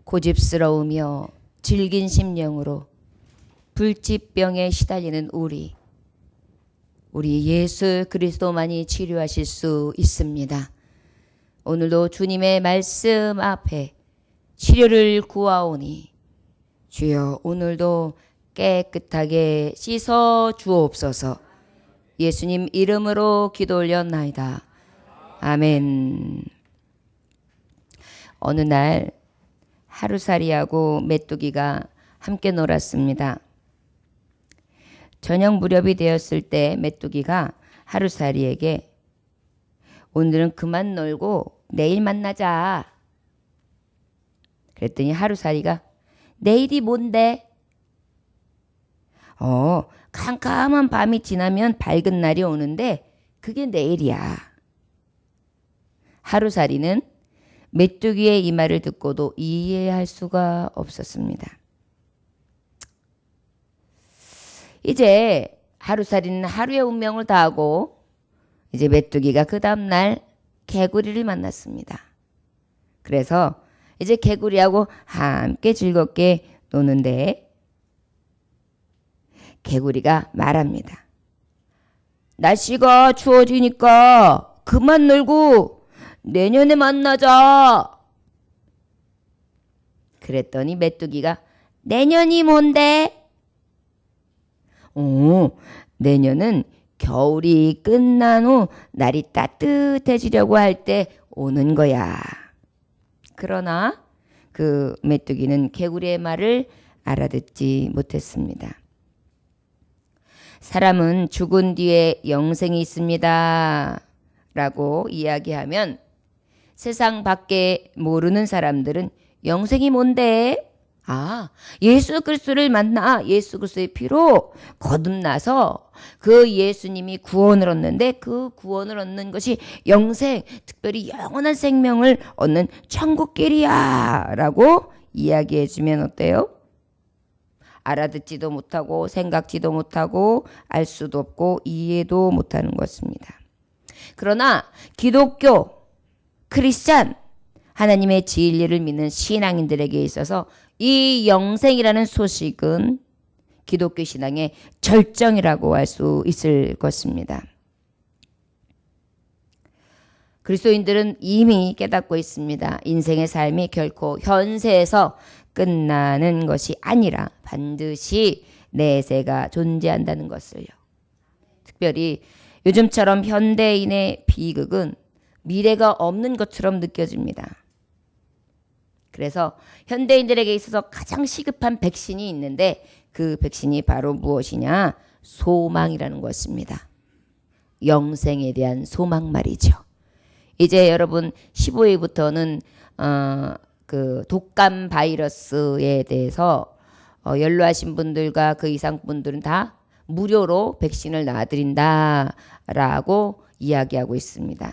고집스러우며 질긴 심령으로 불치병에 시달리는 우리 예수 그리스도만이 치료하실 수 있습니다. 오늘도 주님의 말씀 앞에 치료를 구하오니 주여 오늘도 깨끗하게 씻어 주옵소서. 예수님 이름으로 기도 올렸나이다. 아멘. 어느 날 하루살이하고 메뚜기가 함께 놀았습니다. 저녁 무렵이 되었을 때 메뚜기가 하루살이에게 오늘은 그만 놀고 내일 만나자. 그랬더니 하루살이가 내일이 뭔데? 캄캄한 밤이 지나면 밝은 날이 오는데 그게 내일이야. 하루살이는 메뚜기의 이 말을 듣고도 이해할 수가 없었습니다. 이제 하루살이는 하루의 운명을 다하고 이제 메뚜기가 그 다음날 개구리를 만났습니다. 그래서 이제 개구리하고 함께 즐겁게 노는데 개구리가 말합니다. 날씨가 추워지니까 그만 놀고 내년에 만나자. 그랬더니 메뚜기가 내년이 뭔데? 내년은 겨울이 끝난 후 날이 따뜻해지려고 할 때 오는 거야. 그러나 그 메뚜기는 개구리의 말을 알아듣지 못했습니다. 사람은 죽은 뒤에 영생이 있습니다. 라고 이야기하면 세상 밖에 모르는 사람들은 영생이 뭔데? 예수 그리스도를 만나 예수 그리스도의 피로 거듭나서 그 예수님이 구원을 얻는데 그 구원을 얻는 것이 영생, 특별히 영원한 생명을 얻는 천국길이야 라고 이야기해 주면 어때요? 알아듣지도 못하고 생각지도 못하고 알 수도 없고 이해도 못하는 것입니다. 그러나 기독교, 크리스찬, 하나님의 진리를 믿는 신앙인들에게 있어서 이 영생이라는 소식은 기독교 신앙의 절정이라고 할 수 있을 것입니다. 그리스도인들은 이미 깨닫고 있습니다. 인생의 삶이 결코 현세에서 끝나는 것이 아니라 반드시 내세가 존재한다는 것을요. 특별히 요즘처럼 현대인의 비극은 미래가 없는 것처럼 느껴집니다. 그래서 현대인들에게 있어서 가장 시급한 백신이 있는데 그 백신이 바로 무엇이냐? 소망이라는 것입니다. 영생에 대한 소망 말이죠. 이제 여러분 15일부터는 그 독감 바이러스에 대해서 연로하신 분들과 그 이상 분들은 다 무료로 백신을 놔드린다라고 이야기하고 있습니다.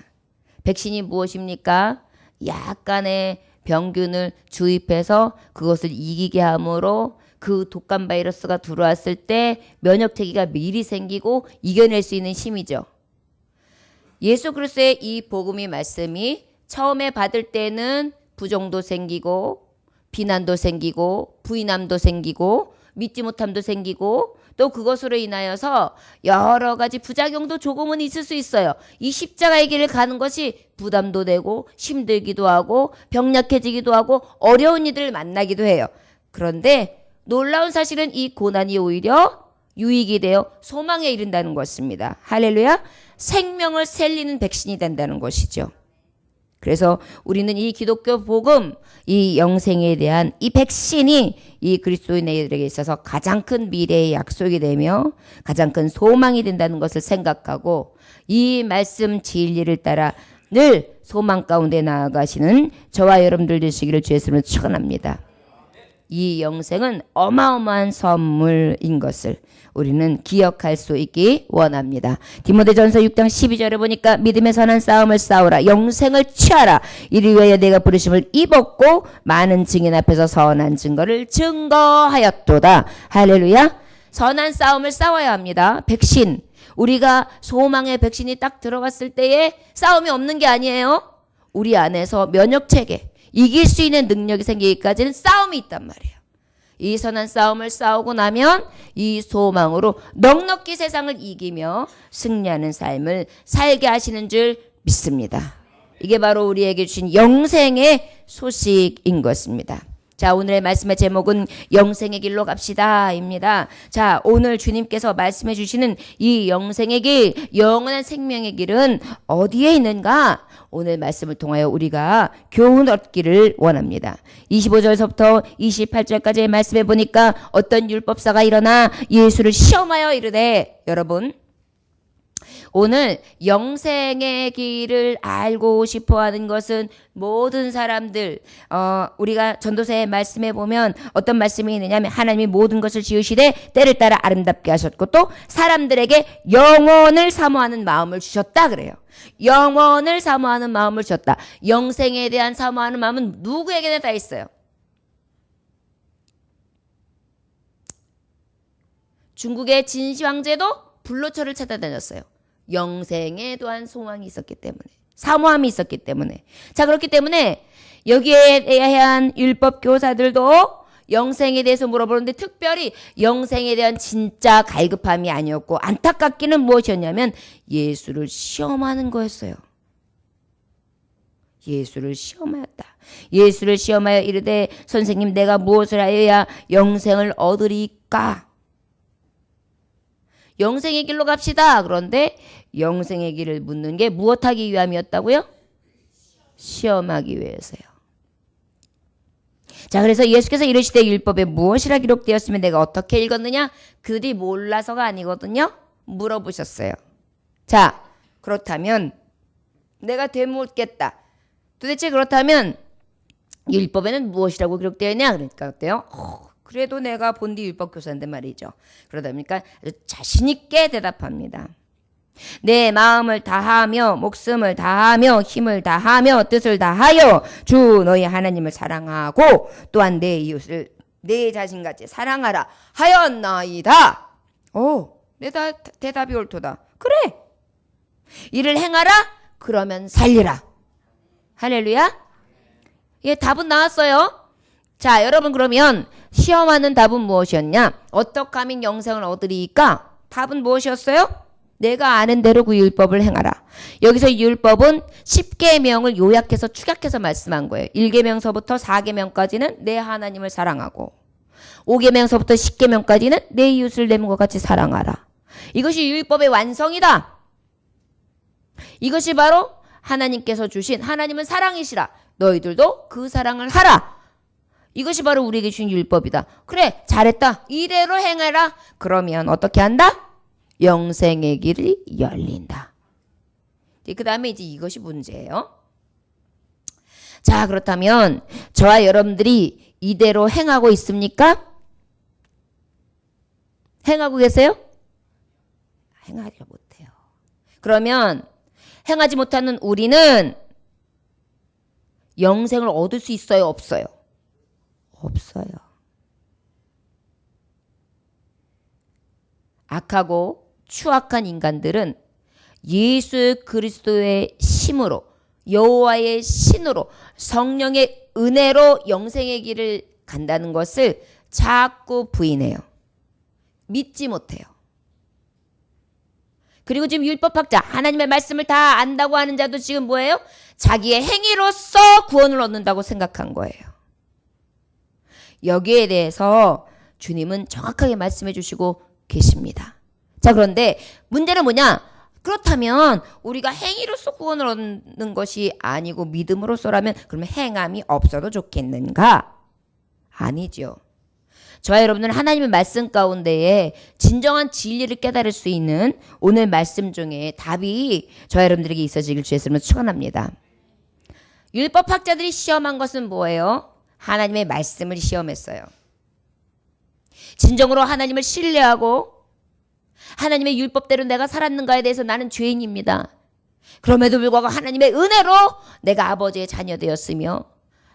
백신이 무엇입니까? 약간의 병균을 주입해서 그것을 이기게 함으로 그 독감 바이러스가 들어왔을 때 면역체계가 미리 생기고 이겨낼 수 있는 힘이죠. 예수 그리스도의 이 복음의 말씀이 처음에 받을 때는 부정도 생기고 비난도 생기고 부인함도 생기고 믿지 못함도 생기고 또 그것으로 인하여서 여러 가지 부작용도 조금은 있을 수 있어요. 이 십자가의 길을 가는 것이 부담도 되고 힘들기도 하고 병약해지기도 하고 어려운 이들을 만나기도 해요. 그런데 놀라운 사실은 이 고난이 오히려 유익이 되어 소망에 이른다는 것입니다. 할렐루야. 생명을 살리는 백신이 된다는 것이죠. 그래서 우리는 이 기독교 복음, 이 영생에 대한 이 백신이 이 그리스도인들에게 있어서 가장 큰 미래의 약속이 되며 가장 큰 소망이 된다는 것을 생각하고 이 말씀 진리를 따라 늘 소망 가운데 나아가시는 저와 여러분들 되시기를 주의 이름으로 축원합니다. 이 영생은 어마어마한 선물인 것을 우리는 기억할 수 있기 원합니다. 디모데전서 6장 12절에 보니까 믿음의 선한 싸움을 싸우라. 영생을 취하라. 이를 위하여 내가 부르심을 입었고 많은 증인 앞에서 선한 증거를 증거하였도다. 할렐루야. 선한 싸움을 싸워야 합니다. 백신. 우리가 소망의 백신이 딱 들어갔을 때에 싸움이 없는 게 아니에요. 우리 안에서 면역체계, 이길 수 있는 능력이 생기기까지는 싸움이 있단 말이에요. 이 선한 싸움을 싸우고 나면 이 소망으로 넉넉히 세상을 이기며 승리하는 삶을 살게 하시는 줄 믿습니다. 이게 바로 우리에게 주신 영생의 소식인 것입니다. 자, 오늘의 말씀의 제목은 영생의 길로 갑시다입니다. 자, 오늘 주님께서 말씀해 주시는 이 영생의 길, 영원한 생명의 길은 어디에 있는가? 오늘 말씀을 통하여 우리가 교훈 얻기를 원합니다. 25절서부터 28절까지의 말씀해 보니까 어떤 율법사가 일어나 예수를 시험하여 이르되, 여러분 오늘 영생의 길을 알고 싶어하는 것은 모든 사람들, 우리가 전도서의 말씀에 보면 어떤 말씀이 있느냐면 하나님이 모든 것을 지으시되 때를 따라 아름답게 하셨고 또 사람들에게 영원을 사모하는 마음을 주셨다 그래요. 영원을 사모하는 마음을 주셨다. 영생에 대한 사모하는 마음은 누구에게나 다 있어요. 중국의 진시 황제도 불로초를 찾아다녔어요. 영생에 대한 소망이 있었기 때문에, 사모함이 있었기 때문에. 자, 그렇기 때문에 여기에 대한 율법 교사들도 영생에 대해서 물어보는데 특별히 영생에 대한 진짜 갈급함이 아니었고 안타깝기는 무엇이었냐면 예수를 시험하는 거였어요. 예수를 시험하였다. 예수를 시험하여 이르되 선생님 내가 무엇을 하여야 영생을 얻으리까? 영생의 길로 갑시다. 그런데 영생의 길을 묻는 게 무엇하기 위함이었다고요? 시험하기 위해서요. 자, 그래서 예수께서 이르시되 율법에 무엇이라 기록되었으면 내가 어떻게 읽었느냐? 그들이 몰라서가 아니거든요. 물어보셨어요. 자, 그렇다면 내가 되묻겠다. 도대체 그렇다면 율법에는 무엇이라고 기록되어 있냐? 그러니까 어때요? 그래도 내가 본디 율법 교사인데 말이죠. 그러다 보니까 아주 자신 있게 대답합니다. 내 마음을 다하며 목숨을 다하며 힘을 다하며 뜻을 다하여 주 너희 하나님을 사랑하고 또한 내 이웃을 내 자신같이 사랑하라 하였나이다. 내 대답이 옳도다. 그래. 이를 행하라. 그러면 살리라. 할렐루야. 예, 답은 나왔어요. 자, 여러분 그러면 시험하는 답은 무엇이었냐? 어떻게 하면 영생을 얻으리까? 답은 무엇이었어요? 내가 아는 대로 그 율법을 행하라. 여기서 율법은 10계명을 요약해서 축약해서 말씀한 거예요. 1계명서부터 4계명까지는 내 하나님을 사랑하고 5계명서부터 10계명까지는 내 이웃을 내 몸과 같이 사랑하라. 이것이 율법의 완성이다. 이것이 바로 하나님께서 주신 하나님은 사랑이시라. 너희들도 그 사랑을 하라. 이것이 바로 우리에게 주신 율법이다. 그래, 잘했다. 이대로 행해라. 그러면 어떻게 한다? 영생의 길이 열린다. 그 다음에 이제 이것이 문제예요. 자, 그렇다면 저와 여러분들이 이대로 행하고 있습니까? 행하고 계세요? 행하지 못해요. 그러면 행하지 못하는 우리는 영생을 얻을 수 있어요? 없어요? 없어요. 악하고 추악한 인간들은 예수 그리스도의 힘으로 여호와의 신으로 성령의 은혜로 영생의 길을 간다는 것을 자꾸 부인해요. 믿지 못해요. 그리고 지금 율법학자 하나님의 말씀을 다 안다고 하는 자도 지금 뭐예요? 자기의 행위로서 구원을 얻는다고 생각한 거예요. 여기에 대해서 주님은 정확하게 말씀해 주시고 계십니다. 자, 그런데 문제는 뭐냐? 그렇다면 우리가 행위로서 구원을 얻는 것이 아니고 믿음으로서라면 그러면 행함이 없어도 좋겠는가? 아니죠. 저와 여러분들은 하나님의 말씀 가운데에 진정한 진리를 깨달을 수 있는 오늘 말씀 중에 답이 저와 여러분들에게 있어지길 주의 이름으로 축원합니다. 율법학자들이 시험한 것은 뭐예요? 하나님의 말씀을 시험했어요. 진정으로 하나님을 신뢰하고 하나님의 율법대로 내가 살았는가에 대해서 나는 죄인입니다. 그럼에도 불구하고 하나님의 은혜로 내가 아버지의 자녀 되었으며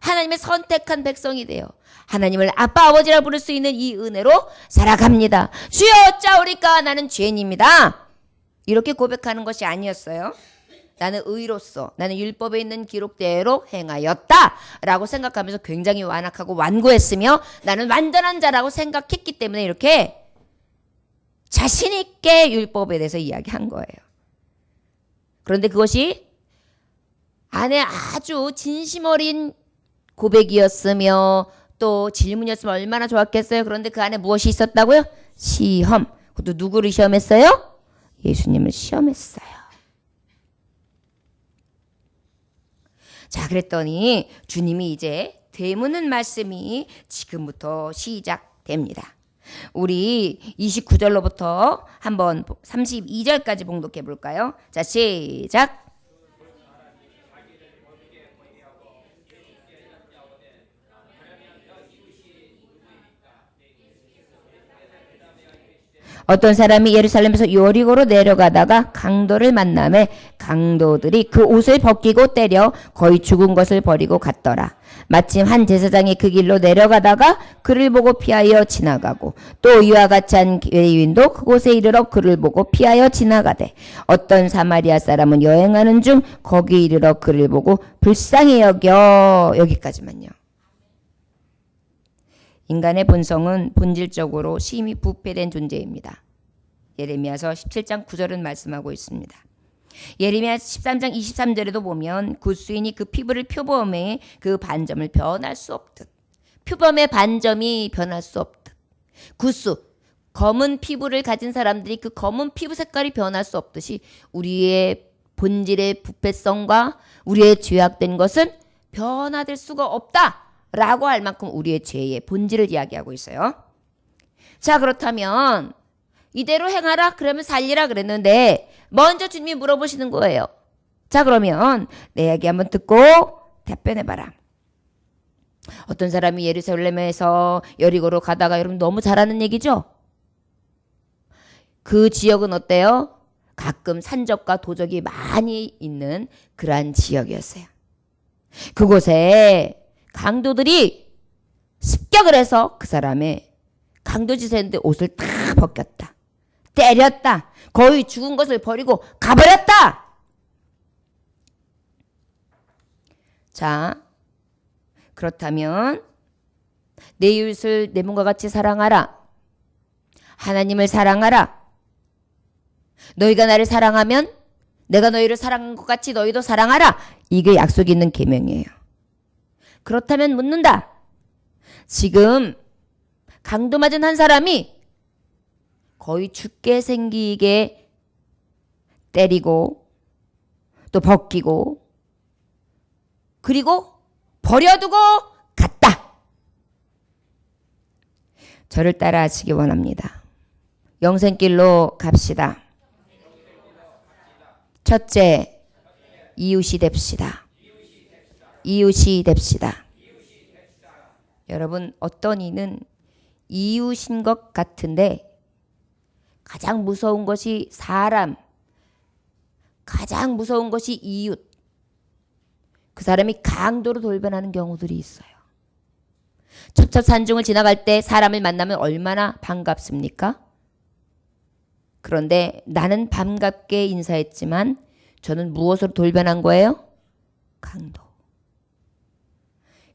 하나님의 선택한 백성이 되어 하나님을 아빠 아버지라 부를 수 있는 이 은혜로 살아갑니다. 주여 어찌하오리까 나는 죄인입니다. 이렇게 고백하는 것이 아니었어요. 나는 의로서 나는 율법에 있는 기록대로 행하였다 라고 생각하면서 굉장히 완악하고 완고했으며 나는 완전한 자라고 생각했기 때문에 이렇게 자신 있게 율법에 대해서 이야기한 거예요. 그런데 그것이 안에 아주 진심 어린 고백이었으며 또 질문이었으면 얼마나 좋았겠어요. 그런데 그 안에 무엇이 있었다고요? 시험. 그것도 누구를 시험했어요? 예수님을 시험했어요. 자, 그랬더니 주님이 이제 되묻는 말씀이 지금부터 시작됩니다. 우리 29절로부터 한번 32절까지 봉독해 볼까요? 자, 시작. 어떤 사람이 예루살렘에서 여리고로 내려가다가 강도를 만나매 강도들이 그 옷을 벗기고 때려 거의 죽은 것을 버리고 갔더라. 마침 한 제사장이 그 길로 내려가다가 그를 보고 피하여 지나가고 또 이와 같이 한 레위인도 그곳에 이르러 그를 보고 피하여 지나가되 어떤 사마리아 사람은 여행하는 중 거기 이르러 그를 보고 불쌍히 여겨. 여기까지만요. 인간의 본성은 본질적으로 심히 부패된 존재입니다. 예레미야서 17장 9절은 말씀하고 있습니다. 예레미야 13장 23절에도 보면 굿수인이 그 피부를 표범의 그 반점을 변할 수 없듯 표범의 반점이 변할 수 없듯 굿수 검은 피부를 가진 사람들이 그 검은 피부 색깔이 변할 수 없듯이 우리의 본질의 부패성과 우리의 죄악된 것은 변화될 수가 없다 라고 할 만큼 우리의 죄의 본질을 이야기하고 있어요. 자, 그렇다면 이대로 행하라 그러면 살리라 그랬는데 먼저 주님이 물어보시는 거예요. 자, 그러면 내 이야기 한번 듣고 답변해봐라. 어떤 사람이 예루살렘에서 여리고로 가다가 여러분 너무 잘 아는 얘기죠? 그 지역은 어때요? 가끔 산적과 도적이 많이 있는 그러한 지역이었어요. 그곳에 강도들이 습격을 해서 그 사람의 강도짓을 했는데 옷을 다 벗겼다. 때렸다. 거의 죽은 것을 버리고 가버렸다. 자, 그렇다면 내 이웃을 내 몸과 같이 사랑하라. 하나님을 사랑하라. 너희가 나를 사랑하면 내가 너희를 사랑한 것 같이 너희도 사랑하라. 이게 약속이 있는 계명이에요. 그렇다면 묻는다. 지금 강도 맞은 한 사람이 거의 죽게 생기게 때리고 또 벗기고 그리고 버려두고 갔다. 저를 따라 하시기 원합니다. 영생길로 갑시다. 첫째, 이웃이 됩시다. 이웃이 됩시다. 여러분, 어떤 이는 이웃인 것 같은데 가장 무서운 것이 사람, 가장 무서운 것이 이웃. 그 사람이 강도로 돌변하는 경우들이 있어요. 첩첩산중을 지나갈 때 사람을 만나면 얼마나 반갑습니까? 그런데 나는 반갑게 인사했지만 저는 무엇으로 돌변한 거예요? 강도.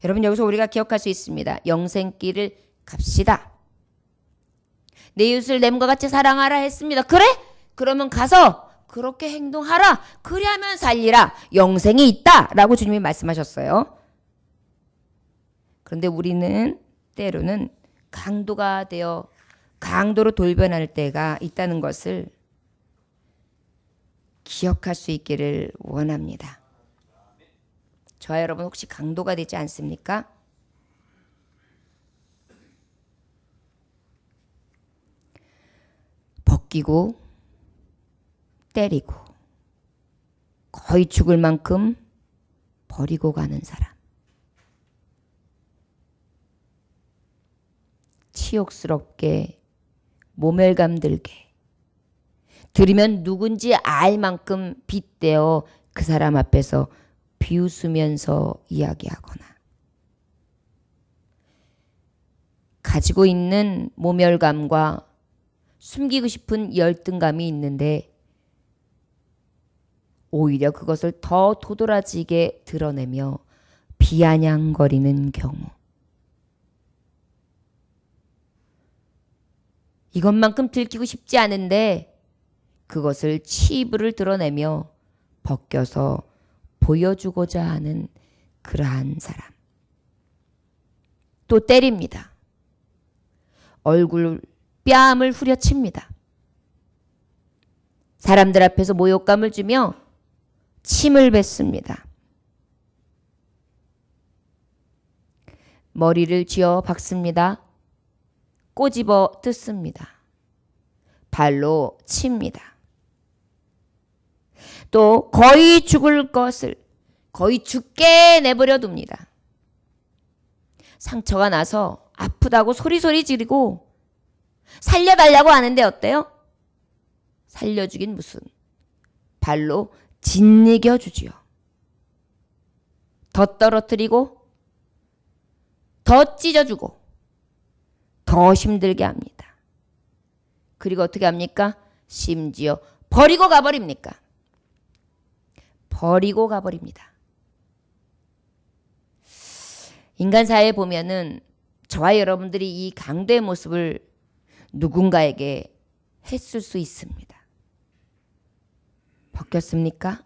여러분, 여기서 우리가 기억할 수 있습니다. 영생길을 갑시다. 내 이웃을 내 몸과 같이 사랑하라 했습니다. 그래? 그러면 가서 그렇게 행동하라. 그리하면 살리라. 영생이 있다. 라고 주님이 말씀하셨어요. 그런데 우리는 때로는 강도가 되어 강도로 돌변할 때가 있다는 것을 기억할 수 있기를 원합니다. 저와 여러분 혹시 강도가 되지 않습니까? 벗기고 때리고 거의 죽을 만큼 버리고 가는 사람. 치욕스럽게 모멸감 들게 들으면 누군지 알 만큼 빗대어 그 사람 앞에서 비웃으면서 이야기하거나 가지고 있는 모멸감과 숨기고 싶은 열등감이 있는데 오히려 그것을 더 도드라지게 드러내며 비아냥거리는 경우. 이것만큼 들키고 싶지 않은데 그것을 치부를 드러내며 벗겨서 보여주고자 하는 그러한 사람. 또 때립니다. 얼굴 뺨을 후려칩니다. 사람들 앞에서 모욕감을 주며 침을 뱉습니다. 머리를 쥐어 박습니다. 꼬집어 뜯습니다. 발로 칩니다. 또 거의 죽을 것을 거의 죽게 내버려 둡니다. 상처가 나서 아프다고 소리소리 지르고 살려달라고 하는데 어때요? 살려주긴 무슨. 발로 짓이겨 주지요. 더 떨어뜨리고 더 찢어주고 더 힘들게 합니다. 그리고 어떻게 합니까? 심지어 버리고 가버립니까? 버리고 가버립니다. 인간 사회에 보면은 저와 여러분들이 이 강도의 모습을 누군가에게 했을 수 있습니다. 벗겼습니까?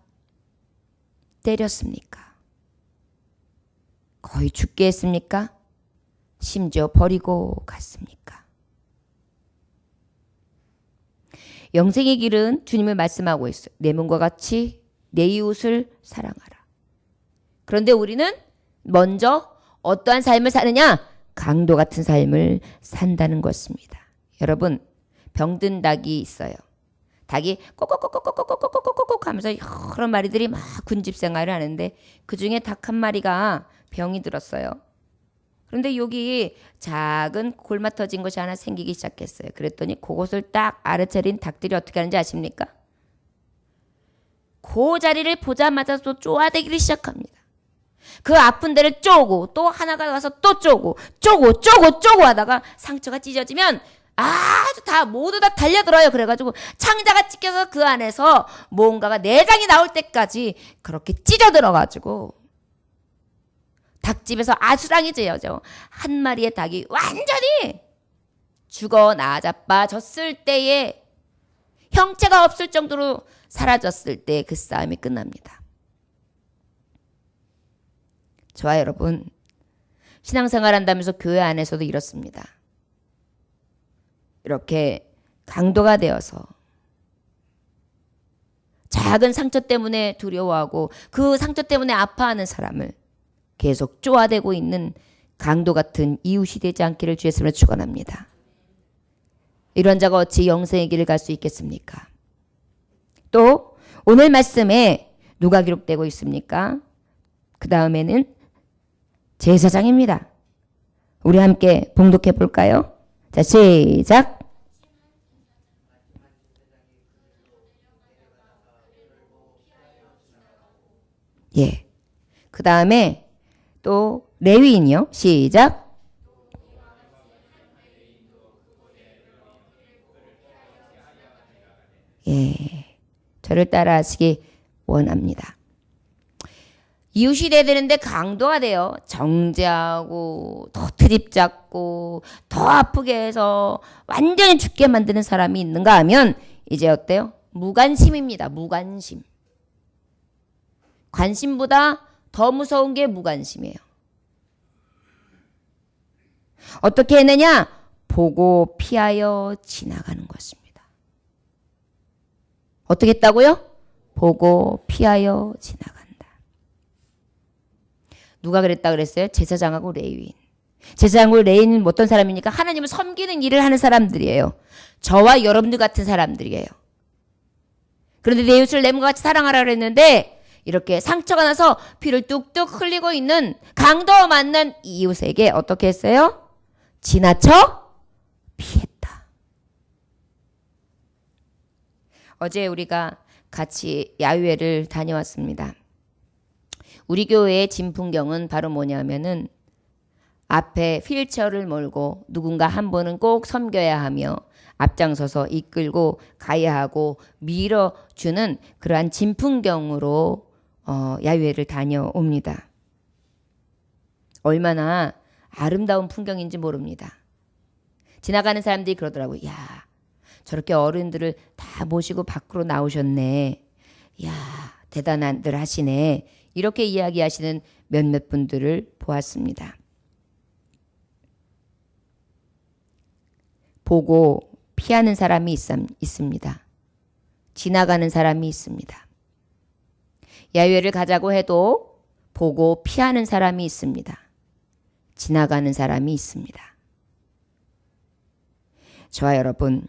때렸습니까? 거의 죽게 했습니까? 심지어 버리고 갔습니까? 영생의 길은 주님을 말씀하고 있어요. 내 몸과 같이 내 이웃을 사랑하라. 그런데 우리는 먼저 어떠한 삶을 사느냐? 강도 같은 삶을 산다는 것입니다. 여러분, 병든 닭이 있어요. 닭이 꼬꼬꼬꼬꼬꼬꼬꼬꼬꼬 하면서 여러 마리들이 막 군집 생활을 하는데 그중에 닭 한 마리가 병이 들었어요. 그런데 여기 작은 골마 터진 것이 하나 생기기 시작했어요. 그랬더니 그것을 딱 알아차린 닭들이 어떻게 하는지 아십니까? 그 자리를 보자마자 또 쪼아대기를 시작합니다. 그 아픈 데를 쪼고 또 하나가 가서 또 쪼고 하다가 상처가 찢어지면 아주 다 모두 다 달려들어요. 그래가지고 창자가 찢겨서 그 안에서 뭔가가 내장이 나올 때까지 그렇게 찢어들어가지고 닭집에서 아수랑이 지어져 한 마리의 닭이 완전히 죽어 나자빠졌을 때에 형체가 없을 정도로 사라졌을 때 그 싸움이 끝납니다. 저와 여러분, 신앙생활 한다면서 교회 안에서도 이렇습니다. 이렇게 강도가 되어서 작은 상처 때문에 두려워하고 그 상처 때문에 아파하는 사람을 계속 쪼아대고 있는 강도 같은 이웃이 되지 않기를 주의 이름으로 축원합니다. 이런 자가 어찌 영생의 길을 갈 수 있겠습니까? 또 오늘 말씀에 누가 기록되고 있습니까? 그 다음에는 제사장입니다. 우리 함께 봉독해 볼까요? 자, 시작. 예. 그 다음에 또 레위인이요. 시작. 예. 저를 따라하시기 원합니다. 이웃이 돼야 되는데 강도가 돼요. 정죄하고 더 트집 잡고 더 아프게 해서 완전히 죽게 만드는 사람이 있는가 하면 이제 어때요? 무관심입니다. 무관심. 관심보다 더 무서운 게 무관심이에요. 어떻게 했느냐? 보고 피하여 지나가는 것입니다. 어떻게 했다고요? 보고 피하여 지나간다. 누가 그랬다 그랬어요? 제사장하고 레위인. 제사장하고 레위인은 어떤 사람입니까? 하나님을 섬기는 일을 하는 사람들이에요. 저와 여러분들 같은 사람들이에요. 그런데 내 이웃을 내 몸과 같이 사랑하라 그랬는데 이렇게 상처가 나서 피를 뚝뚝 흘리고 있는 강도 맞는 이웃에게 어떻게 했어요? 지나쳐 피했다. 어제 우리가 같이 야유회를 다녀왔습니다. 우리 교회의 진풍경은 바로 뭐냐면은 앞에 휠체어를 몰고 누군가 한 분은 꼭 섬겨야 하며 앞장서서 이끌고 가야 하고 밀어주는 그러한 진풍경으로 야유회를 다녀옵니다. 얼마나 아름다운 풍경인지 모릅니다. 지나가는 사람들이 그러더라고요. 야, 저렇게 어른들을 다 모시고 밖으로 나오셨네. 야, 대단한들 하시네. 이렇게 이야기하시는 몇몇 분들을 보았습니다. 보고 피하는 사람이 있습니다. 지나가는 사람이 있습니다. 야유회를 가자고 해도 보고 피하는 사람이 있습니다. 지나가는 사람이 있습니다. 저와 여러분,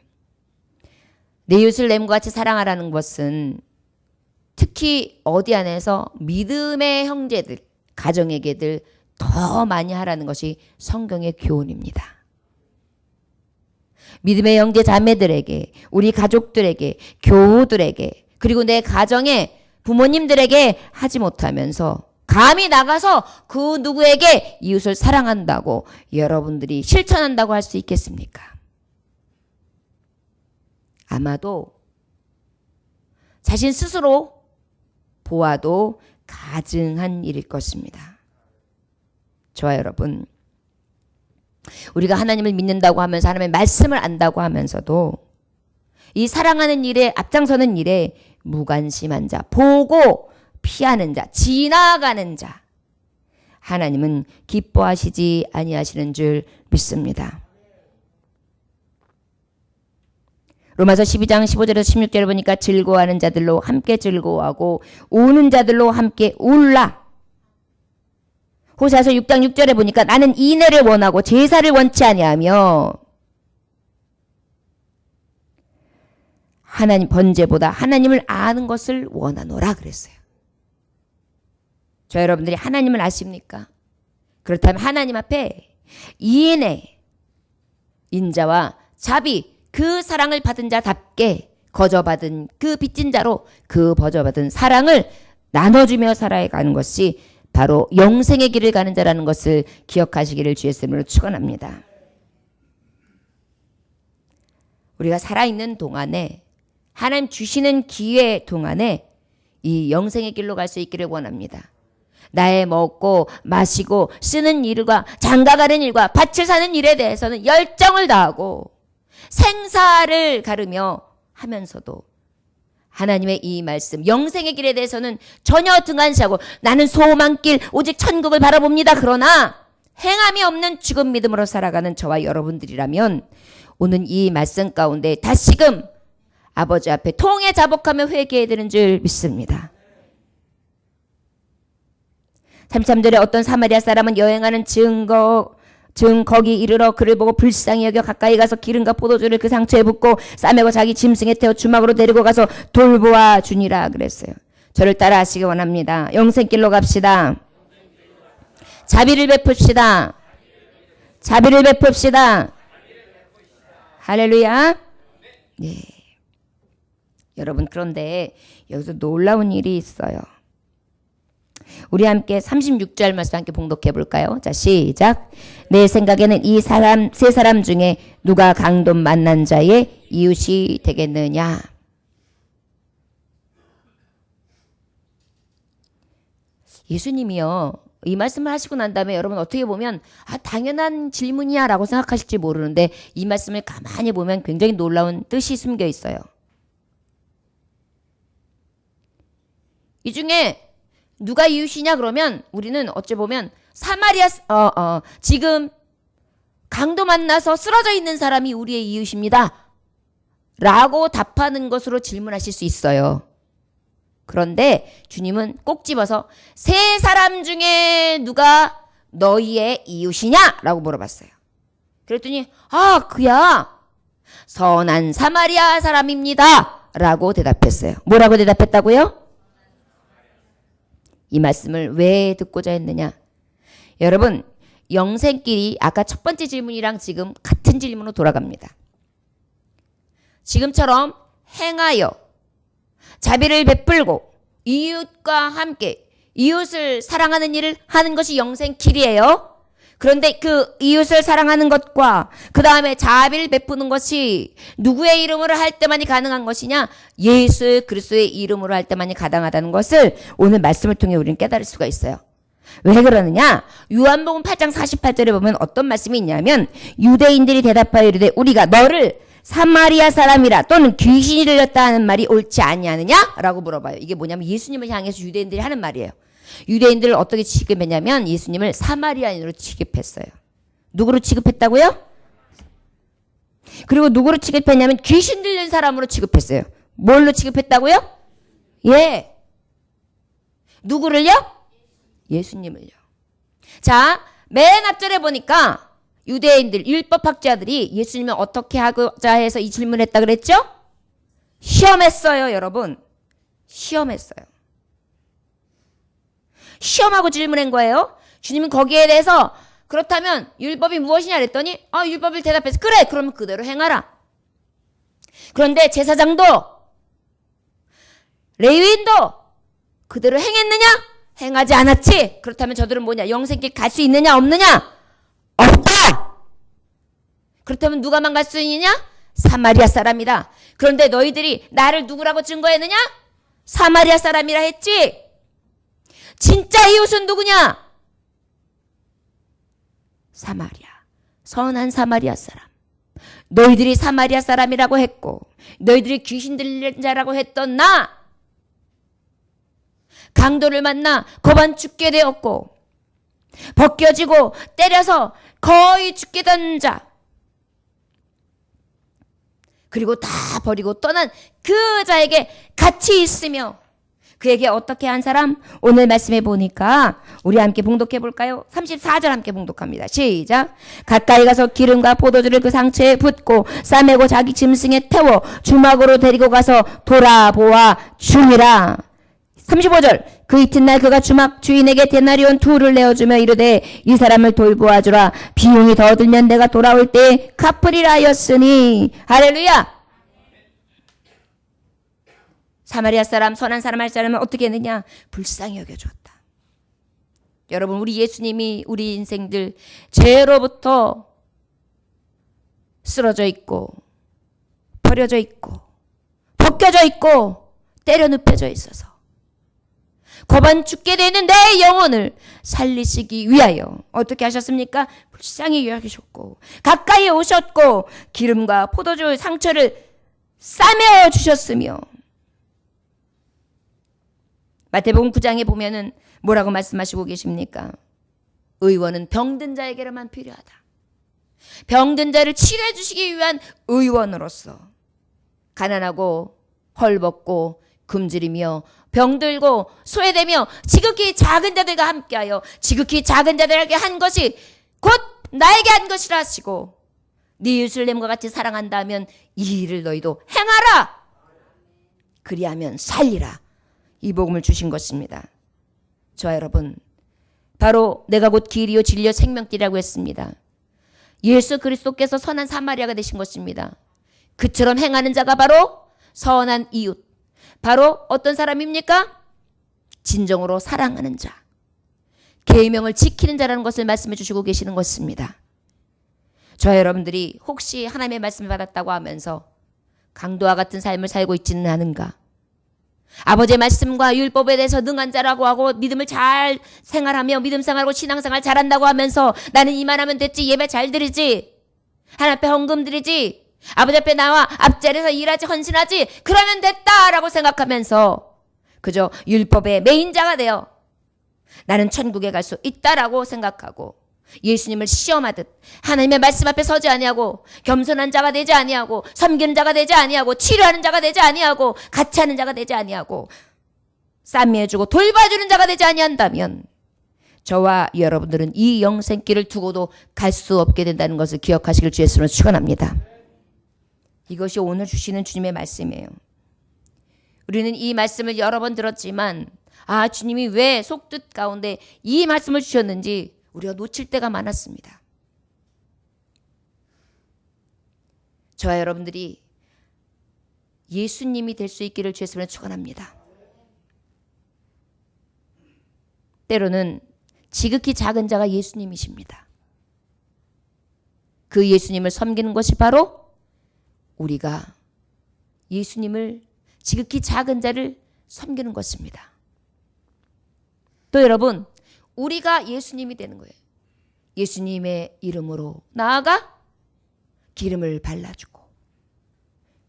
내 이웃을 내 몸과 같이 사랑하라는 것은 특히 어디 안에서 믿음의 형제들, 가정에게들 더 많이 하라는 것이 성경의 교훈입니다. 믿음의 형제 자매들에게, 우리 가족들에게, 교우들에게, 그리고 내 가정의 부모님들에게 하지 못하면서 감히 나가서 그 누구에게 이웃을 사랑한다고 여러분들이 실천한다고 할 수 있겠습니까? 아마도 자신 스스로 보아도 가증한 일일 것입니다. 저와 여러분, 우리가 하나님을 믿는다고 하면서 하나님의 말씀을 안다고 하면서도 이 사랑하는 일에 앞장서는 일에 무관심한 자, 보고 피하는 자, 지나가는 자, 하나님은 기뻐하시지 아니하시는 줄 믿습니다. 로마서 12장 15절에서 16절을 보니까 즐거워하는 자들로 함께 즐거워하고 우는 자들로 함께 울라. 호세아서 6장 6절에 보니까 나는 인애를 원하고 제사를 원치 아니하며 하나님 번제보다 하나님을 아는 것을 원하노라 그랬어요. 저 여러분들이 하나님을 아십니까? 그렇다면 하나님 앞에 인애, 인자와 자비, 그 사랑을 받은 자답게 거저받은 그 빚진 자로 그 거저받은 사랑을 나눠주며 살아가는 것이 바로 영생의 길을 가는 자라는 것을 기억하시기를 주의 이름으로 축원합니다. 우리가 살아있는 동안에 하나님 주시는 기회 동안에 이 영생의 길로 갈 수 있기를 원합니다. 나의 먹고 마시고 쓰는 일과 장가가는 일과 밭을 사는 일에 대해서는 열정을 다하고 생사를 가르며 하면서도 하나님의 이 말씀 영생의 길에 대해서는 전혀 등한시하고 나는 소망길 오직 천국을 바라봅니다. 그러나 행함이 없는 죽은 믿음으로 살아가는 저와 여러분들이라면 오늘 이 말씀 가운데 다시금 아버지 앞에 통해 자복하며 회개해야 되는 줄 믿습니다. 33절에 어떤 사마리아 사람은 여행하는 거기 이르러 그를 보고 불쌍히 여겨 가까이 가서 기름과 포도주를 그 상처에 붓고 싸매고 자기 짐승에 태워 주막으로 데리고 가서 돌보아 주니라 그랬어요. 저를 따라 하시기 원합니다. 영생길로 갑시다. 자비를 베풉시다. 자비를 베풉시다. 할렐루야. 네. 여러분, 그런데 여기서 놀라운 일이 있어요. 우리 함께 36절 말씀 함께 봉독해 볼까요? 자, 시작. 내 생각에는 이 세 사람 중에 누가 강도 만난 자의 이웃이 되겠느냐? 예수님이요, 이 말씀을 하시고 난 다음에 여러분 어떻게 보면 당연한 질문이야 라고 생각하실지 모르는데 이 말씀을 가만히 보면 굉장히 놀라운 뜻이 숨겨 있어요. 이 중에 누가 이웃이냐 그러면 우리는 어찌 보면 사마리아 지금 강도 만나서 쓰러져 있는 사람이 우리의 이웃입니다 라고 답하는 것으로 질문하실 수 있어요. 그런데 주님은 꼭 집어서 세 사람 중에 누가 너희의 이웃이냐 라고 물어봤어요. 그랬더니 그야 선한 사마리아 사람입니다 라고 대답했어요. 뭐라고 대답했다고요? 이 말씀을 왜 듣고자 했느냐? 여러분, 영생길이 아까 첫 번째 질문이랑 지금 같은 질문으로 돌아갑니다. 지금처럼 행하여 자비를 베풀고 이웃과 함께 이웃을 사랑하는 일을 하는 것이 영생길이에요. 그런데 그 이웃을 사랑하는 것과 그 다음에 자비를 베푸는 것이 누구의 이름으로 할 때만이 가능한 것이냐? 예수 그리스도의 이름으로 할 때만이 가능하다는 것을 오늘 말씀을 통해 우리는 깨달을 수가 있어요. 왜 그러느냐? 요한복음 8장 48절에 보면 어떤 말씀이 있냐면 유대인들이 대답하여 이르되 우리가 너를 사마리아 사람이라 또는 귀신이 들렸다 하는 말이 옳지 아니하느냐? 라고 물어봐요. 이게 뭐냐면 예수님을 향해서 유대인들이 하는 말이에요. 유대인들을 어떻게 취급했냐면 예수님을 사마리아인으로 취급했어요. 누구로 취급했다고요? 그리고 누구로 취급했냐면 귀신 들린 사람으로 취급했어요. 뭘로 취급했다고요? 예. 누구를요? 예수님을요. 자, 맨 앞절에 보니까 유대인들, 율법학자들이 예수님을 어떻게 하고자 해서 이 질문을 했다 그랬죠? 시험했어요, 여러분. 시험했어요. 시험하고 질문한 거예요. 주님은 거기에 대해서 그렇다면 율법이 무엇이냐 그랬더니 율법을 대답해서 그래 그러면 그대로 행하라. 그런데 제사장도 레위인도 그대로 행했느냐? 행하지 않았지. 그렇다면 저들은 뭐냐? 영생길 갈 수 있느냐 없느냐? 없다. 그렇다면 누가만 갈 수 있느냐? 사마리아 사람이다. 그런데 너희들이 나를 누구라고 증거했느냐? 사마리아 사람이라 했지. 진짜 이웃은 누구냐? 사마리아. 선한 사마리아 사람. 너희들이 사마리아 사람이라고 했고 너희들이 귀신 들린 자라고 했던 나 강도를 만나 고반 죽게 되었고 벗겨지고 때려서 거의 죽게 된 자 그리고 다 버리고 떠난 그 자에게 같이 있으며 그에게 어떻게 한 사람? 오늘 말씀해 보니까 우리 함께 봉독해 볼까요? 34절 함께 봉독합니다. 시작. 가까이 가서 기름과 포도주를 그 상처에 붓고 싸매고 자기 짐승에 태워 주막으로 데리고 가서 돌아보아 주니라. 35절. 그 이튿날 그가 주막 주인에게 데나리온 2를 내어주며 이르되 이 사람을 돌보아 주라. 비용이 더 들면 내가 돌아올 때에 갚으리라 하였으니. 할렐루야. 사마리아 사람, 선한 사람 할 사람은 어떻게 했느냐? 불쌍히 여겨주었다. 여러분, 우리 예수님이 우리 인생들 죄로부터 쓰러져 있고 버려져 있고 벗겨져 있고 때려 눕혀져 있어서 고반 죽게 되는 내 영혼을 살리시기 위하여 어떻게 하셨습니까? 불쌍히 여기셨고 가까이 오셨고 기름과 포도주 상처를 싸매어 주셨으며 마태복음 9장에 보면은 뭐라고 말씀하시고 계십니까? 의원은 병든 자에게로만 필요하다. 병든 자를 치료해 주시기 위한 의원으로서 가난하고 헐벗고 굶주리며 병들고 소외되며 지극히 작은 자들과 함께하여 지극히 작은 자들에게 한 것이 곧 나에게 한 것이라 하시고 네 이웃을 렘과 같이 사랑한다면 이 일을 너희도 행하라. 그리하면 살리라. 이 복음을 주신 것입니다. 저와 여러분, 바로 내가 곧 길이요 진리요 생명길이라고 했습니다. 예수 그리스도께서 선한 사마리아가 되신 것입니다. 그처럼 행하는 자가 바로 선한 이웃. 바로 어떤 사람입니까? 진정으로 사랑하는 자. 계명을 지키는 자라는 것을 말씀해 주시고 계시는 것입니다. 저와 여러분들이 혹시 하나님의 말씀을 받았다고 하면서 강도와 같은 삶을 살고 있지는 않은가? 아버지의 말씀과 율법에 대해서 능한 자라고 하고 믿음을 잘 생활하며 믿음 생활하고 신앙생활 잘한다고 하면서 나는 이만하면 됐지, 예배 잘 드리지, 하나님 앞에 헌금 드리지, 아버지 앞에 나와 앞자리에서 일하지, 헌신하지, 그러면 됐다라고 생각하면서 그저 율법의 메인자가 되어 나는 천국에 갈 수 있다라고 생각하고 예수님을 시험하듯 하나님의 말씀 앞에 서지 아니하고 겸손한 자가 되지 아니하고 섬기는 자가 되지 아니하고 치료하는 자가 되지 아니하고 같이 하는 자가 되지 아니하고 쌈매해주고 돌봐주는 자가 되지 아니한다면 저와 여러분들은 이 영생길을 두고도 갈 수 없게 된다는 것을 기억하시길 주 예수님으로 축원합니다. 이것이 오늘 주시는 주님의 말씀이에요. 우리는 이 말씀을 여러 번 들었지만 주님이 왜 속뜻 가운데 이 말씀을 주셨는지 우리가 놓칠 때가 많았습니다. 저와 여러분들이 예수님이 될 수 있기를 주 예수님으로 축원합니다. 때로는 지극히 작은 자가 예수님이십니다. 그 예수님을 섬기는 것이 바로 우리가 예수님을 지극히 작은 자를 섬기는 것입니다. 또 여러분, 우리가 예수님이 되는 거예요. 예수님의 이름으로 나아가 기름을 발라주고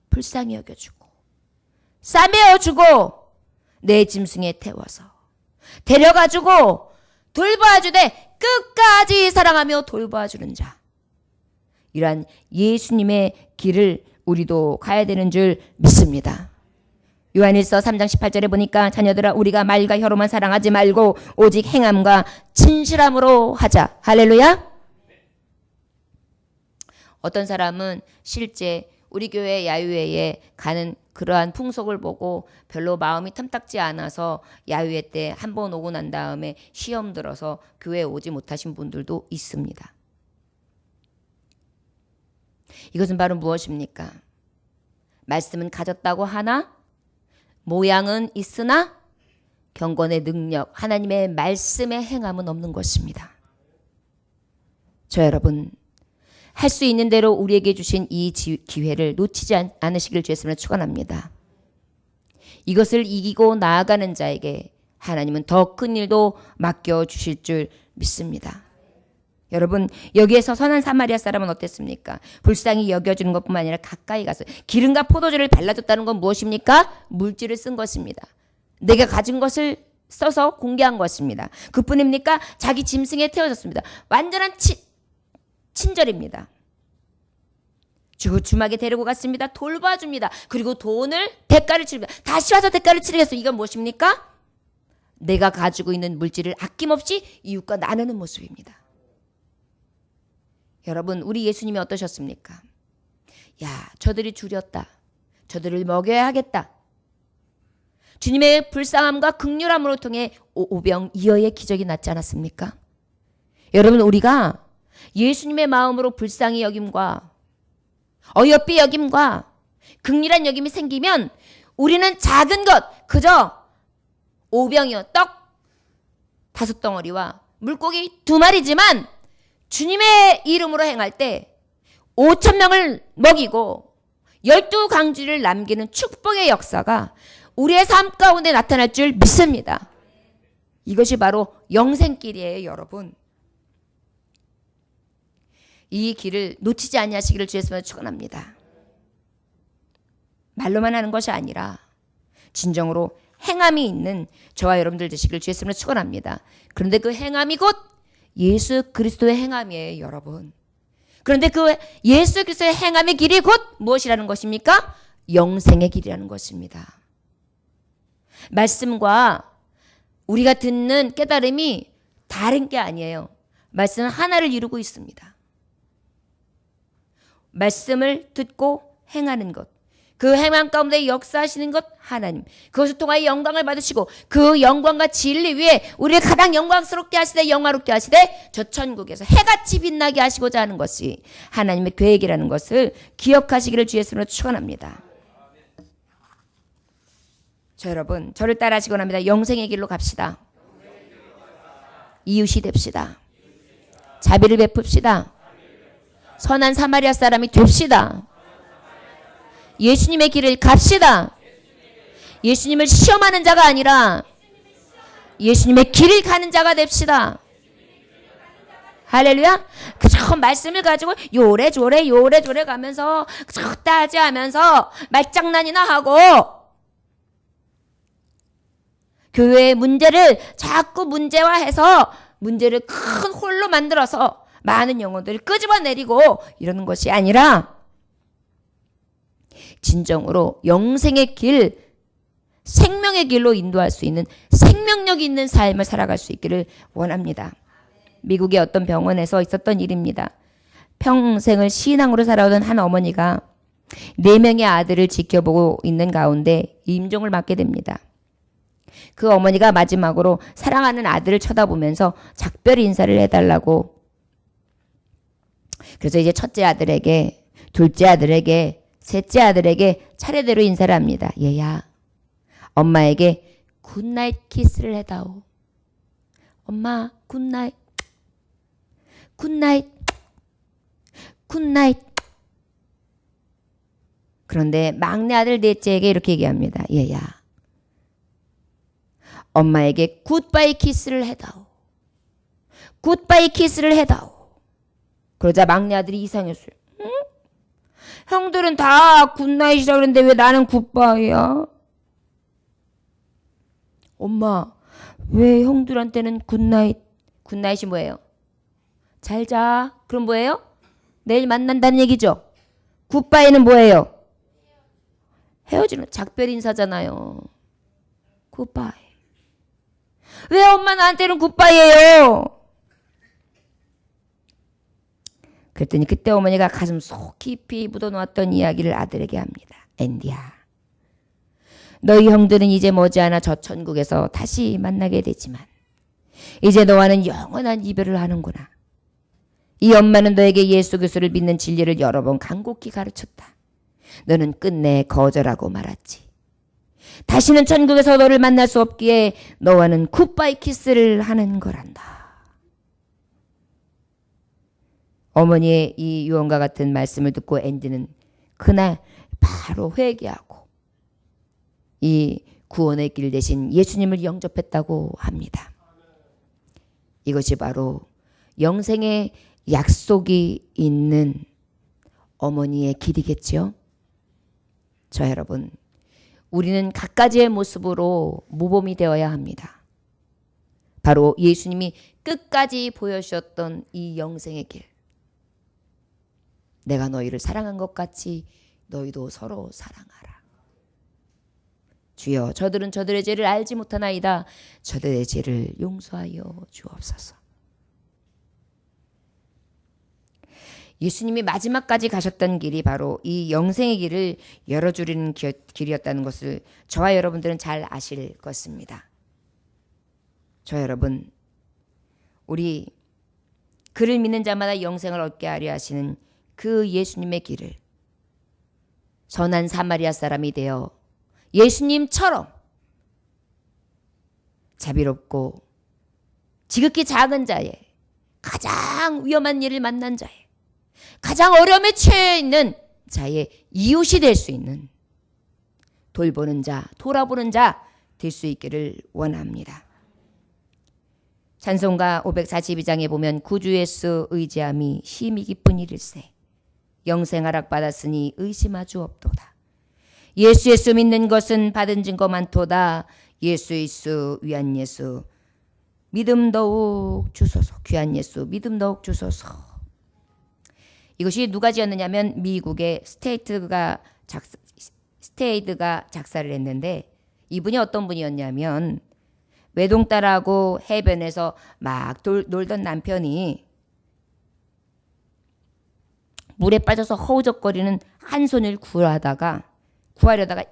불쌍히 여겨주고 싸매어주고 내 짐승에 태워서 데려가주고 돌봐주되 끝까지 사랑하며 돌봐주는 자. 이러한 예수님의 길을 우리도 가야 되는 줄 믿습니다. 요한일서 3장 18절에 보니까 자녀들아 우리가 말과 혀로만 사랑하지 말고 오직 행함과 진실함으로 하자. 할렐루야. 어떤 사람은 실제 우리 교회 야유회에 가는 그러한 풍속을 보고 별로 마음이 탐탁지 않아서 야유회 때 한 번 오고 난 다음에 시험 들어서 교회에 오지 못하신 분들도 있습니다. 이것은 바로 무엇입니까? 말씀은 가졌다고 하나 모양은 있으나 경건의 능력, 하나님의 말씀의 행함은 없는 것입니다. 저 여러분, 할 수 있는 대로 우리에게 주신 이 기회를 놓치지 않으시길 주였으면 축원합니다. 이것을 이기고 나아가는 자에게 하나님은 더 큰 일도 맡겨주실 줄 믿습니다. 여러분, 여기에서 선한 사마리아 사람은 어땠습니까? 불쌍히 여겨주는 것뿐만 아니라 가까이 가서 기름과 포도주를 발라줬다는 건 무엇입니까? 물질을 쓴 것입니다. 내가 가진 것을 써서 공개한 것입니다. 그뿐입니까? 자기 짐승에 태워졌습니다. 완전한 친절입니다. 주막에 데리고 갔습니다. 돌봐줍니다. 그리고 대가를 치릅니다. 다시 와서 대가를 치르겠어. 이건 무엇입니까? 내가 가지고 있는 물질을 아낌없이 이웃과 나누는 모습입니다. 여러분, 우리 예수님이 어떠셨습니까? 야, 저들이 줄였다. 저들을 먹여야 하겠다. 주님의 불쌍함과 긍휼함으로 통해 오병이어의 기적이 났지 않았습니까? 여러분, 우리가 예수님의 마음으로 불쌍히 여김과 어여삐 여김과 긍휼한 여김이 생기면 우리는 작은 것, 그저 오병이어 떡 5덩어리와 물고기 2마리지만 주님의 이름으로 행할 때 5,000명을 먹이고 12강쥐를 남기는 축복의 역사가 우리의 삶 가운데 나타날 줄 믿습니다. 이것이 바로 영생길이에요, 여러분. 이 길을 놓치지 아니하시기를 주였으면 축원합니다. 말로만 하는 것이 아니라 진정으로 행함이 있는 저와 여러분들 되시기를 주였으면 축원합니다. 그런데 그 행함이 곧 예수 그리스도의 행함이에요, 여러분. 그런데 그 예수 그리스도의 행함의 길이 곧 무엇이라는 것입니까? 영생의 길이라는 것입니다. 말씀과 우리가 듣는 깨달음이 다른 게 아니에요. 말씀은 하나를 이루고 있습니다. 말씀을 듣고 행하는 것, 그 행함 가운데 역사하시는 것 하나님, 그것을 통하여 영광을 받으시고 그 영광과 진리 위에 우리를 가장 영광스럽게 하시되 영화롭게 하시되 저 천국에서 해같이 빛나게 하시고자 하는 것이 하나님의 계획이라는 것을 기억하시기를 주 예수님으로 축원합니다. 자, 여러분, 저를 따라하시기 원합니다. 영생의 길로 갑시다. 이웃이 됩시다. 자비를 베풉시다. 선한 사마리아 사람이 됩시다. 예수님의 길을 갑시다. 예수님을 시험하는 자가 아니라 예수님의 길을 가는 자가 됩시다. 할렐루야. 그저 말씀을 가지고 요래조래 가면서 그저따지 하면서 말장난이나 하고 교회의 문제를 자꾸 문제화해서 문제를 큰 홀로 만들어서 많은 영혼들을 끄집어내리고 이러는 것이 아니라 진정으로 영생의 길, 생명의 길로 인도할 수 있는 생명력 있는 삶을 살아갈 수 있기를 원합니다. 미국의 어떤 병원에서 있었던 일입니다. 평생을 신앙으로 살아오던 한 어머니가 4명의 아들을 지켜보고 있는 가운데 임종을 맞게 됩니다. 그 어머니가 마지막으로 사랑하는 아들을 쳐다보면서 작별 인사를 해달라고, 그래서 이제 첫째 아들에게, 둘째 아들에게, 셋째 아들에게 차례대로 인사를 합니다. 얘야, 엄마에게 굿나잇 키스를 해다오. 엄마 굿나잇, 굿나잇, 굿나잇. 그런데 막내 아들 넷째에게 이렇게 얘기합니다. 얘야, 엄마에게 굿바이 키스를 해다오. 굿바이 키스를 해다오. 그러자 막내 아들이 이상했어요. 응? 형들은 다 굿나잇이라 그러는데 왜 나는 굿바이야? 엄마, 왜 형들한테는 굿나잇? 굿나잇이 뭐예요? 잘 자. 그럼 뭐예요? 내일 만난다는 얘기죠. 굿바이는 뭐예요? 헤어지는 작별 인사잖아요. 굿바이. 왜 엄마 나한테는 굿바이예요? 그랬더니 그때 어머니가 가슴 속 깊이 묻어놓았던 이야기를 아들에게 합니다. 앤디야, 너희 형들은 이제 머지않아 저 천국에서 다시 만나게 되지만 이제 너와는 영원한 이별을 하는구나. 이 엄마는 너에게 예수 그리스도를 믿는 진리를 여러 번 간곡히 가르쳤다. 너는 끝내 거절하고 말았지. 다시는 천국에서 너를 만날 수 없기에 너와는 굿바이 키스를 하는 거란다. 어머니의 이 유언과 같은 말씀을 듣고 앤디는 그날 바로 회개하고 이 구원의 길 대신 예수님을 영접했다고 합니다. 이것이 바로 영생의 약속이 있는 어머니의 길이겠죠. 저 여러분, 우리는 갖가지의 모습으로 모범이 되어야 합니다. 바로 예수님이 끝까지 보여주셨던 이 영생의 길. 내가 너희를 사랑한 것 같이 너희도 서로 사랑하라. 주여, 저들은 저들의 죄를 알지 못하나이다. 저들의 죄를 용서하여 주옵소서. 예수님이 마지막까지 가셨던 길이 바로 이 영생의 길을 열어주리는 길이었다는 것을 저와 여러분들은 잘 아실 것입니다. 저 여러분, 우리 그를 믿는 자마다 영생을 얻게 하려 하시는 그 예수님의 길을 선한 사마리아 사람이 되어 예수님처럼 자비롭고 지극히 작은 자의 가장 위험한 일을 만난 자의 가장 어려움에 처해 있는 자의 이웃이 될 수 있는 돌보는 자, 돌아보는 자 될 수 있기를 원합니다. 찬송가 542장에 보면 구주 예수 의지함이 힘이 깊은 일일세. 영생 허락받았으니 의심하주 없도다. 예수 믿는 것은 받은 증거 많도다. 예수 위한 예수 믿음 더욱 주소서. 귀한 예수 믿음 더욱 주소서. 이것이 누가 지었느냐면 미국의 스테이드가 작사를 했는데, 이분이 어떤 분이었냐면 외동딸하고 해변에서 막 놀던 남편이 물에 빠져서 허우적거리는 한 손을 구하려다가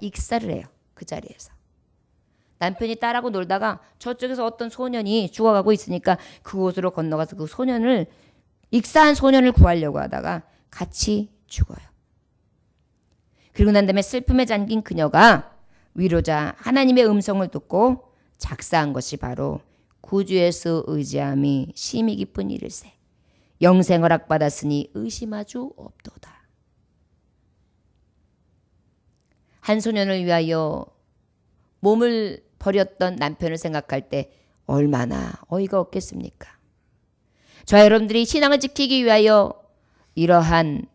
익사를 해요. 그 자리에서. 남편이 딸하고 놀다가 저쪽에서 어떤 소년이 죽어가고 있으니까 그곳으로 건너가서 그 소년을, 익사한 소년을 구하려고 하다가 같이 죽어요. 그리고 난 다음에 슬픔에 잠긴 그녀가 위로자 하나님의 음성을 듣고 작사한 것이 바로 구주 예수 의지함이 심히 깊은 일일세. 영생 허락받았으니 의심하주 없도다. 한 소년을 위하여 몸을 버렸던 남편을 생각할 때 얼마나 어이가 없겠습니까? 저와 여러분들이 신앙을 지키기 위하여 이러한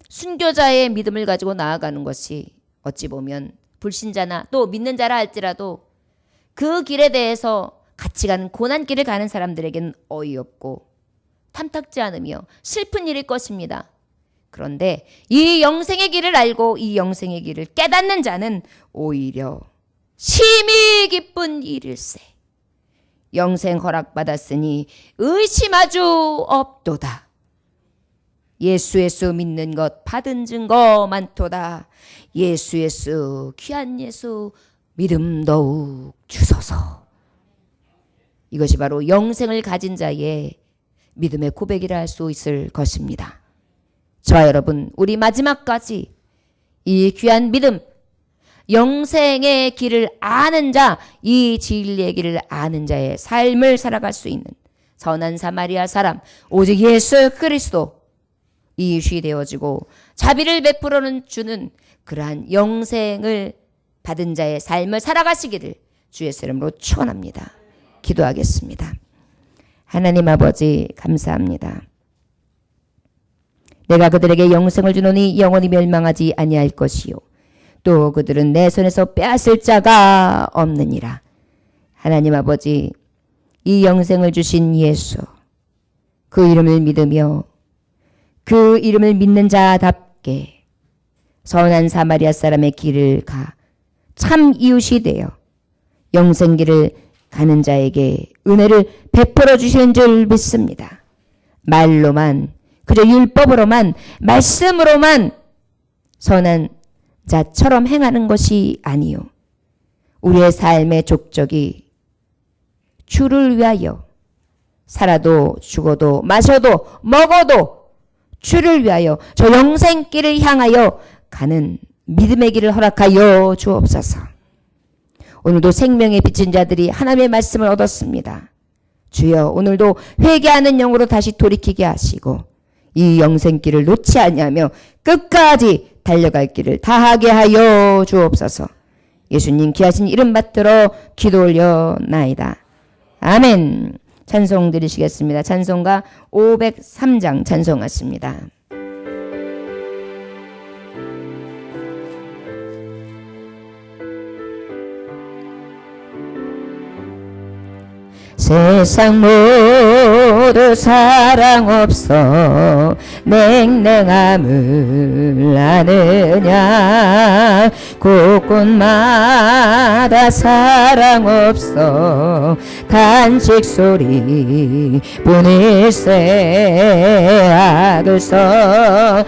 순교자의 믿음을 가지고 나아가는 것이 어찌 보면 불신자나 또 믿는 자라 할지라도 그 길에 대해서 같이 가는 고난길을 가는 사람들에게는 어이없고 탐탁지 않으며 슬픈 일일 것입니다. 그런데 이 영생의 길을 알고 이 영생의 길을 깨닫는 자는 오히려 심히 기쁜 일일세. 영생 허락받았으니 의심하주 없도다. 예수 믿는 것 받은 증거 많도다. 예수 귀한 예수 믿음 더욱 주소서. 이것이 바로 영생을 가진 자의 믿음의 고백이라 할 수 있을 것입니다. 저와 여러분, 우리 마지막까지 이 귀한 믿음, 영생의 길을 아는 자, 이 진리의 길을 아는 자의 삶을 살아갈 수 있는 선한 사마리아 사람, 오직 예수 그리스도, 이웃이 되어지고 자비를 베풀어 주는 그러한 영생을 받은 자의 삶을 살아가시기를 주의 이름으로 축원합니다. 기도하겠습니다. 하나님 아버지 감사합니다. 내가 그들에게 영생을 주노니 영원히 멸망하지 아니할 것이요 또 그들은 내 손에서 빼앗을 자가 없느니라. 하나님 아버지, 이 영생을 주신 예수, 그 이름을 믿으며 그 이름을 믿는 자답게 선한 사마리아 사람의 길을 가 참 이웃이 되어 영생길을 가는 자에게 은혜를 베풀어 주시는 줄 믿습니다. 말로만, 그저 율법으로만, 말씀으로만 선한 자처럼 행하는 것이 아니요 우리의 삶의 족적이 주를 위하여 살아도 죽어도 마셔도 먹어도 주를 위하여 저 영생길을 향하여 가는 믿음의 길을 허락하여 주옵소서. 오늘도 생명의 빚진 자들이 하나님의 말씀을 얻었습니다. 주여, 오늘도 회개하는 영으로 다시 돌이키게 하시고 이 영생길을 놓지 아니하며 끝까지 달려갈 길을 다하게 하여 주옵소서. 예수님 귀하신 이름 받들어 기도 올려나이다. 아멘. 찬송 드리시겠습니다. 찬송가 503장 찬송하십니다. 세상 모두 사랑 없어 냉랭함을 아느냐 곳곳마다 사랑 없어 탄식 소리 뿐일세 아들서